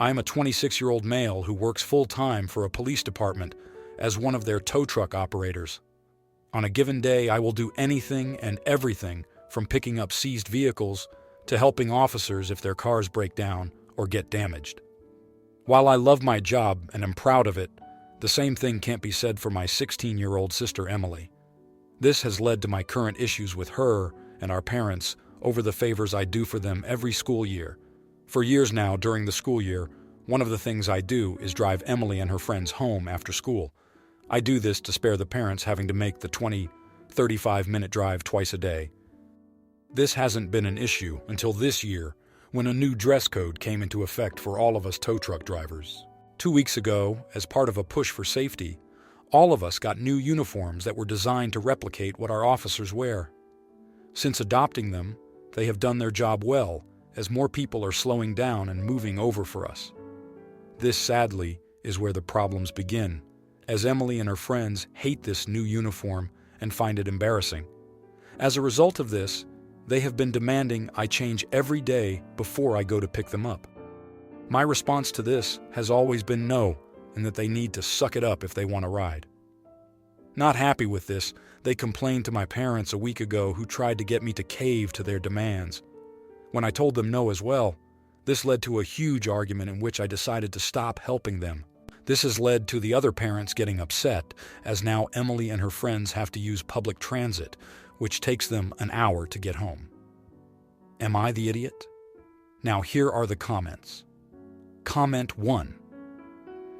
I'm a 26-year-old male who works full-time for a police department as one of their tow truck operators. On a given day, I will do anything and everything from picking up seized vehicles to helping officers if their cars break down or get damaged. While I love my job and am proud of it, the same thing can't be said for my 16-year-old sister Emily. This has led to my current issues with her and our parents over the favors I do for them every school year. For years now, during the school year, one of the things I do is drive Emily and her friends home after school. I do this to spare the parents having to make the 35-minute drive twice a day. This hasn't been an issue until this year, when a new dress code came into effect for all of us tow truck drivers. 2 weeks ago, as part of a push for safety, all of us got new uniforms that were designed to replicate what our officers wear. Since adopting them, they have done their job well, as more people are slowing down and moving over for us. This, sadly, is where the problems begin, as Emily and her friends hate this new uniform and find it embarrassing. As a result of this, they have been demanding I change every day before I go to pick them up. My response to this has always been no, and that they need to suck it up if they want to ride. Not happy with this, they complained to my parents a week ago, who tried to get me to cave to their demands. When I told them no as well, this led to a huge argument in which I decided to stop helping them. This has led to the other parents getting upset, as now Emily and her friends have to use public transit, which takes them an hour to get home. Am I the idiot? Now here are the comments. Comment 1.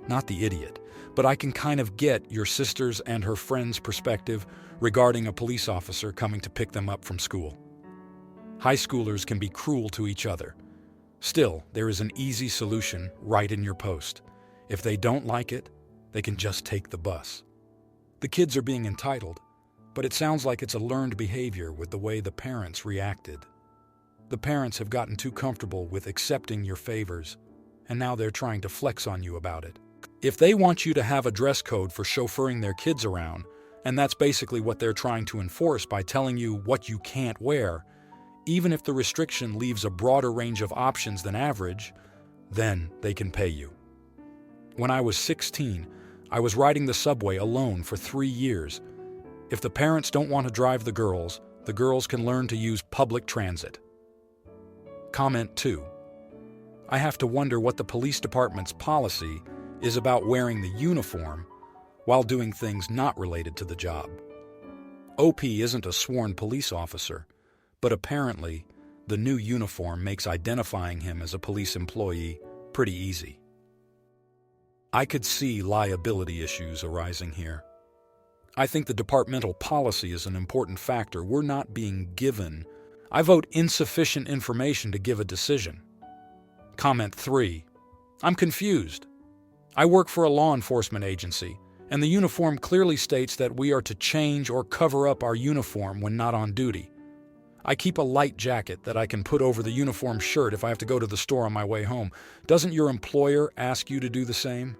Not the idiot, but I can kind of get your sister's and her friend's perspective regarding a police officer coming to pick them up from school. High schoolers can be cruel to each other. Still, there is an easy solution right in your post. If they don't like it, they can just take the bus. The kids are being entitled, but it sounds like it's a learned behavior with the way the parents reacted. The parents have gotten too comfortable with accepting your favors, and now they're trying to flex on you about it. If they want you to have a dress code for chauffeuring their kids around, and that's basically what they're trying to enforce by telling you what you can't wear, even if the restriction leaves a broader range of options than average, then they can pay you. When I was 16, I was riding the subway alone for 3 years. If the parents don't want to drive the girls can learn to use public transit. Comment 2. I have to wonder what the police department's policy is about wearing the uniform while doing things not related to the job. OP isn't a sworn police officer, but apparently the new uniform makes identifying him as a police employee pretty easy. I could see liability issues arising here. I think the departmental policy is an important factor we're not being given. I vote insufficient information to give a decision. Comment 3. I'm confused. I work for a law enforcement agency, and the uniform clearly states that we are to change or cover up our uniform when not on duty. I keep a light jacket that I can put over the uniform shirt if I have to go to the store on my way home. Doesn't your employer ask you to do the same?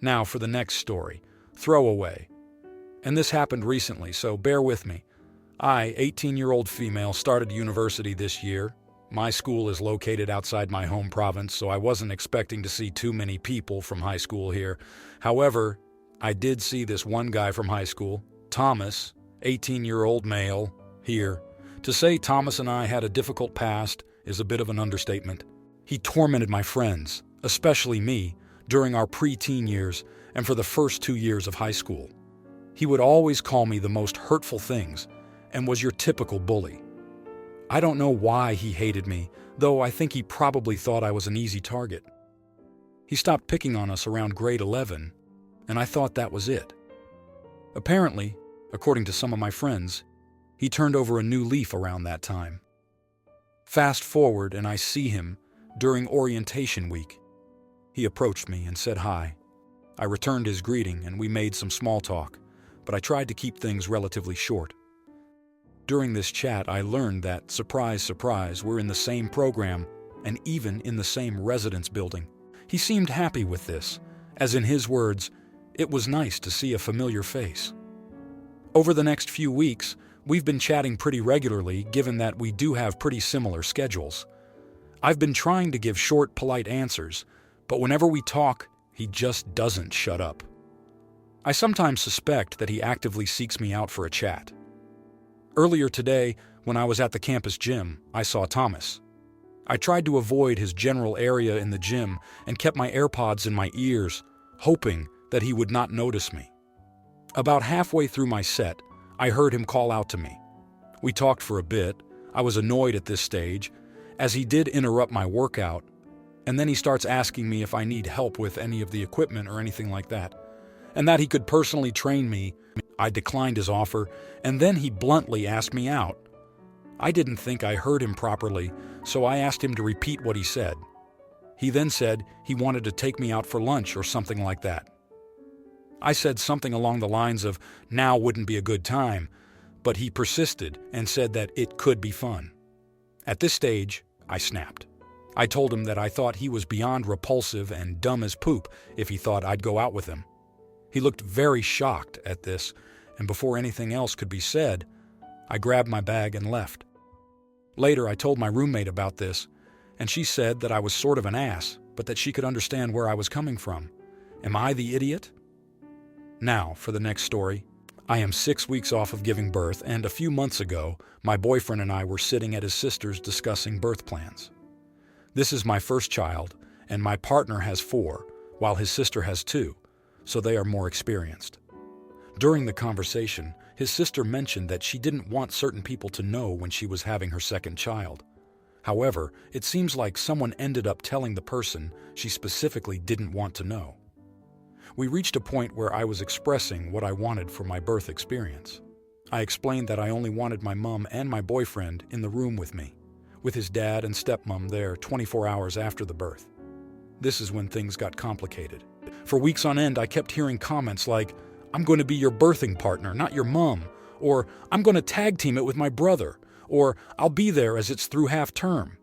Now for the next story. Throwaway. And this happened recently, so bear with me. I, 18-year-old female, started university this year. My school is located outside my home province, so I wasn't expecting to see too many people from high school here. However, I did see this one guy from high school, Thomas, 18-year-old male, here. To say Thomas and I had a difficult past is a bit of an understatement. He tormented my friends, especially me, during our pre-teen years and for the first 2 years of high school. He would always call me the most hurtful things and was your typical bully. I don't know why he hated me, though I think he probably thought I was an easy target. He stopped picking on us around grade 11, and I thought that was it. Apparently, according to some of my friends, he turned over a new leaf around that time. Fast forward and I see him during orientation week. He approached me and said hi. I returned his greeting and we made some small talk, but I tried to keep things relatively short. During this chat, I learned that, surprise, surprise, we're in the same program and even in the same residence building. He seemed happy with this, as in his words, it was nice to see a familiar face. Over the next few weeks, we've been chatting pretty regularly given that we do have pretty similar schedules. I've been trying to give short, polite answers, but whenever we talk, he just doesn't shut up. I sometimes suspect that he actively seeks me out for a chat. Earlier today, when I was at the campus gym, I saw Thomas. I tried to avoid his general area in the gym and kept my AirPods in my ears, hoping that he would not notice me. About halfway through my set, I heard him call out to me. We talked for a bit. I was annoyed at this stage, as he did interrupt my workout, and then he starts asking me if I need help with any of the equipment or anything like that, and that he could personally train me. I declined his offer, and then he bluntly asked me out. I didn't think I heard him properly, so I asked him to repeat what he said. He then said he wanted to take me out for lunch or something like that. I said something along the lines of, now wouldn't be a good time, but he persisted and said that it could be fun. At this stage, I snapped. I told him that I thought he was beyond repulsive and dumb as poop if he thought I'd go out with him. He looked very shocked at this, and before anything else could be said, I grabbed my bag and left. Later, I told my roommate about this, and she said that I was sort of an ass, but that she could understand where I was coming from. Am I the idiot? Now, for the next story. I am 6 weeks off of giving birth, and a few months ago, my boyfriend and I were sitting at his sister's discussing birth plans. This is my first child, and my partner has 4, while his sister has 2, so they are more experienced. During the conversation, his sister mentioned that she didn't want certain people to know when she was having her second child. However, it seems like someone ended up telling the person she specifically didn't want to know. We reached a point where I was expressing what I wanted for my birth experience. I explained that I only wanted my mom and my boyfriend in the room with me, with his dad and stepmom there 24 hours after the birth. This is when things got complicated. For weeks on end, I kept hearing comments like, "I'm going to be your birthing partner, not your mom," or "I'm going to tag team it with my brother," or "I'll be there as it's through half term."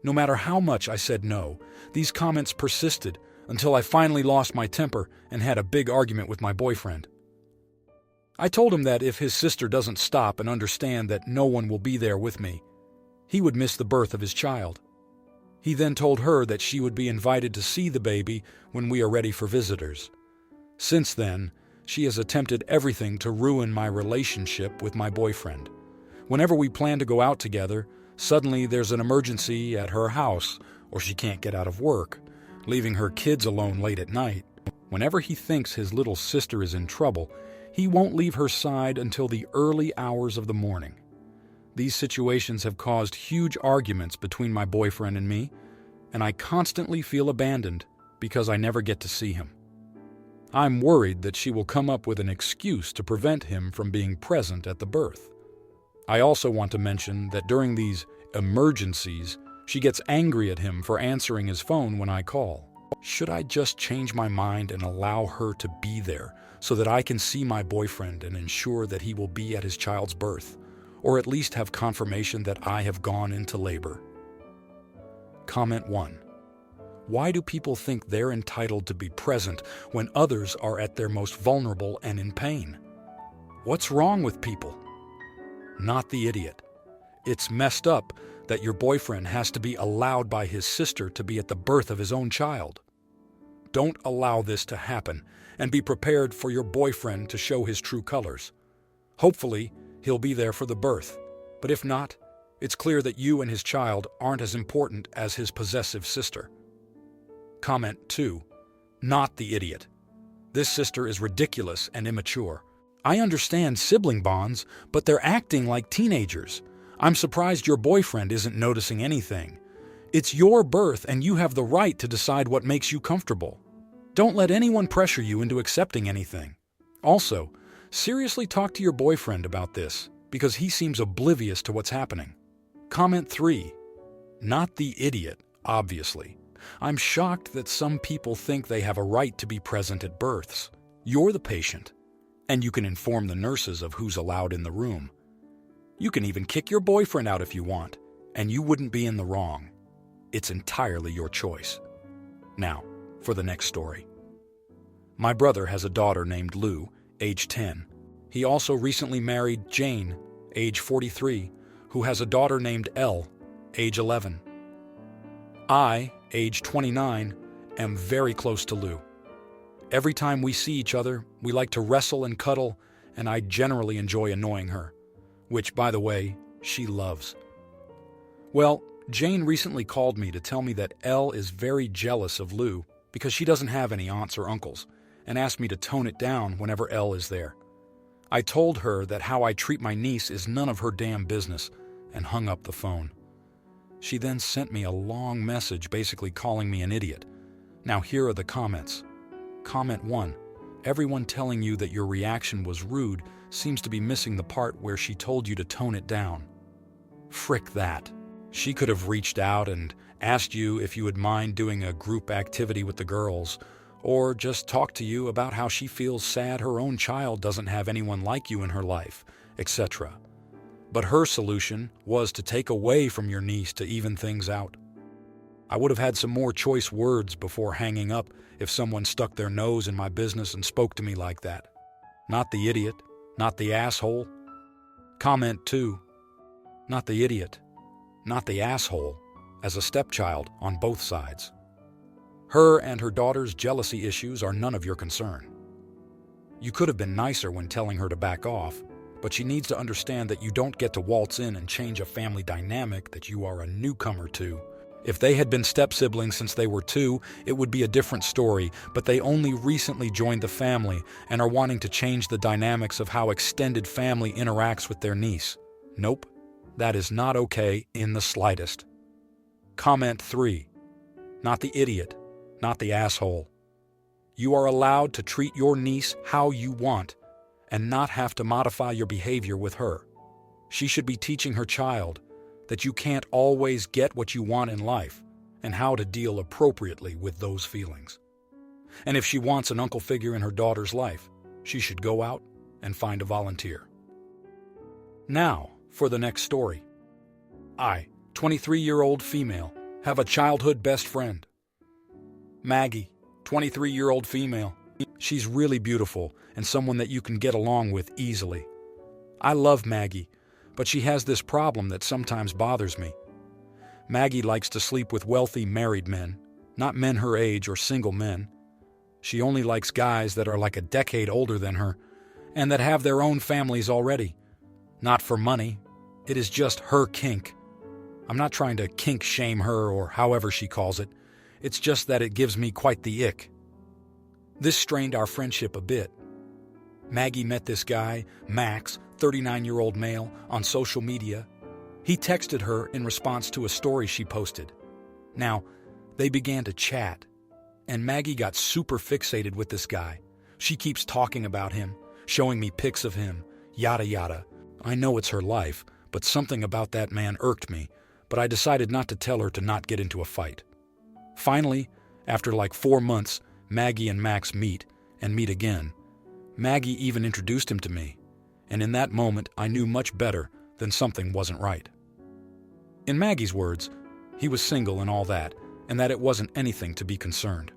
No matter how much I said no, these comments persisted until I finally lost my temper and had a big argument with my boyfriend. I told him that if his sister doesn't stop and understand that no one will be there with me, he would miss the birth of his child. He then told her that she would be invited to see the baby when we are ready for visitors. Since then, she has attempted everything to ruin my relationship with my boyfriend. Whenever we plan to go out together, suddenly there's an emergency at her house, or she can't get out of work, leaving her kids alone late at night. Whenever he thinks his little sister is in trouble, he won't leave her side until the early hours of the morning. These situations have caused huge arguments between my boyfriend and me, and I constantly feel abandoned because I never get to see him. I'm worried that she will come up with an excuse to prevent him from being present at the birth. I also want to mention that during these emergencies, she gets angry at him for answering his phone when I call. Should I just change my mind and allow her to be there so that I can see my boyfriend and ensure that he will be at his child's birth, or at least have confirmation that I have gone into labor? Comment 1. Why do people think they're entitled to be present when others are at their most vulnerable and in pain? What's wrong with people? Not the idiot. It's messed up that your boyfriend has to be allowed by his sister to be at the birth of his own child. Don't allow this to happen, and be prepared for your boyfriend to show his true colors. Hopefully, he'll be there for the birth, but if not, it's clear that you and his child aren't as important as his possessive sister. Comment 2. Not the idiot. This sister is ridiculous and immature. I understand sibling bonds, but they're acting like teenagers. I'm surprised your boyfriend isn't noticing anything. It's your birth, and you have the right to decide what makes you comfortable. Don't let anyone pressure you into accepting anything. Also, seriously talk to your boyfriend about this, because he seems oblivious to what's happening. Comment 3. Not the idiot, obviously. I'm shocked that some people think they have a right to be present at births. You're the patient, and you can inform the nurses of who's allowed in the room. You can even kick your boyfriend out if you want, and you wouldn't be in the wrong. It's entirely your choice. Now, for the next story. My brother has a daughter named Lou, age 10. He also recently married Jane, age 43, who has a daughter named Elle, age 11. I, age 29, am very close to Lou. Every time we see each other, we like to wrestle and cuddle, and I generally enjoy annoying her, which, by the way, she loves. Well, Jane recently called me to tell me that Elle is very jealous of Lou because she doesn't have any aunts or uncles, and asked me to tone it down whenever Elle is there. I told her that how I treat my niece is none of her damn business, and hung up the phone. She then sent me a long message basically calling me an idiot. Now here are the comments. Comment 1. Everyone telling you that your reaction was rude seems to be missing the part where she told you to tone it down. Frick that. She could have reached out and asked you if you would mind doing a group activity with the girls, or just talk to you about how she feels sad her own child doesn't have anyone like you in her life, etc. But her solution was to take away from your niece to even things out. I would have had some more choice words before hanging up if someone stuck their nose in my business and spoke to me like that. Not the idiot, not the asshole. Comment 2. Not the idiot, not the asshole, as a stepchild on both sides. Her and her daughter's jealousy issues are none of your concern. You could have been nicer when telling her to back off, but she needs to understand that you don't get to waltz in and change a family dynamic that you are a newcomer to. If they had been step-siblings since they were 2, it would be a different story, but they only recently joined the family and are wanting to change the dynamics of how extended family interacts with their niece. Nope, that is not okay in the slightest. Comment 3. Not the idiot, not the asshole. You are allowed to treat your niece how you want and not have to modify your behavior with her. She should be teaching her child that you can't always get what you want in life and how to deal appropriately with those feelings. And if she wants an uncle figure in her daughter's life, she should go out and find a volunteer. Now, for the next story. I, 23-year-old female, have a childhood best friend. Maggie, 23-year-old female. She's really beautiful and someone that you can get along with easily. I love Maggie, but she has this problem that sometimes bothers me. Maggie likes to sleep with wealthy married men, not men her age or single men. She only likes guys that are like a decade older than her and that have their own families already. Not for money. It is just her kink. I'm not trying to kink shame her or however she calls it. It's just that it gives me quite the ick. This strained our friendship a bit. Maggie met this guy, Max, 39-year-old male, on social media. He texted her in response to a story she posted. Now, they began to chat, and Maggie got super fixated with this guy. She keeps talking about him, showing me pics of him, yada yada. I know it's her life, but something about that man irked me, but I decided not to tell her to not get into a fight. Finally, after like 4 months, Maggie and Max meet again. Maggie even introduced him to me, and in that moment I knew much better than something wasn't right. In Maggie's words, he was single and all that, and that it wasn't anything to be concerned.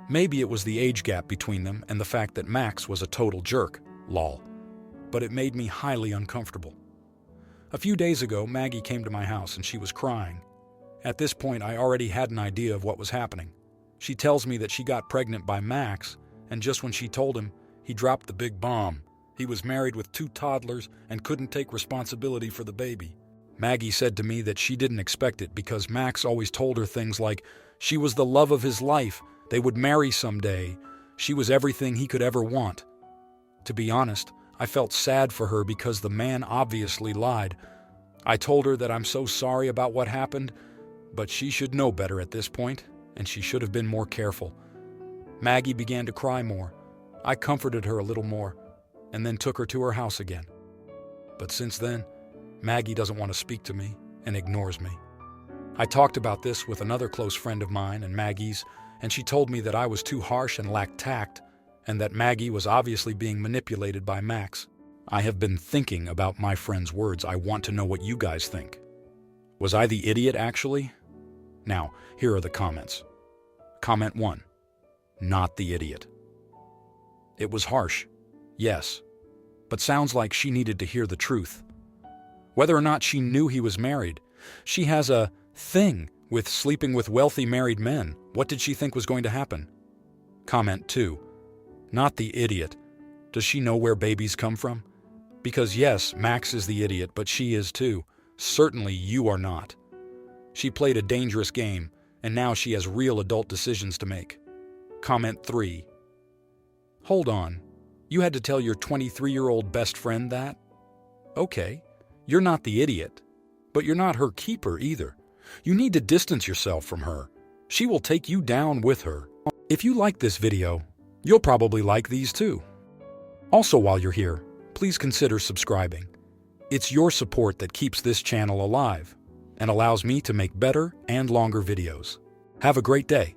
Maybe it was the age gap between them and the fact that Max was a total jerk, lol. But it made me highly uncomfortable. A few days ago, Maggie came to my house and she was crying. At this point, I already had an idea of what was happening. She tells me that she got pregnant by Max, and just when she told him, he dropped the big bomb. He was married with 2 toddlers and couldn't take responsibility for the baby. Maggie said to me that she didn't expect it because Max always told her things like she was the love of his life, they would marry someday, she was everything he could ever want. To be honest, I felt sad for her because the man obviously lied. I told her that I'm so sorry about what happened, but she should know better at this point, and she should have been more careful. Maggie began to cry more. I comforted her a little more, and then took her to her house again. But since then, Maggie doesn't want to speak to me and ignores me. I talked about this with another close friend of mine and Maggie's, and she told me that I was too harsh and lacked tact, and that Maggie was obviously being manipulated by Max. I have been thinking about my friend's words. I want to know what you guys think. Was I the idiot, actually? Now, here are the comments. Comment 1. Not the idiot. It was harsh, yes, but sounds like she needed to hear the truth. Whether or not she knew he was married, she has a thing With sleeping with wealthy married men, what did she think was going to happen? Comment 2. Not the idiot. Does she know where babies come from? Because yes, Max is the idiot, but she is too. Certainly you are not. She played a dangerous game, and now she has real adult decisions to make. Comment 3. Hold on. You had to tell your 23-year-old best friend that? Okay, you're not the idiot, but you're not her keeper either. You need to distance yourself from her. She will take you down with her. If you like this video, you'll probably like these too. Also, while you're here, please consider subscribing. It's your support that keeps this channel alive and allows me to make better and longer videos. Have a great day.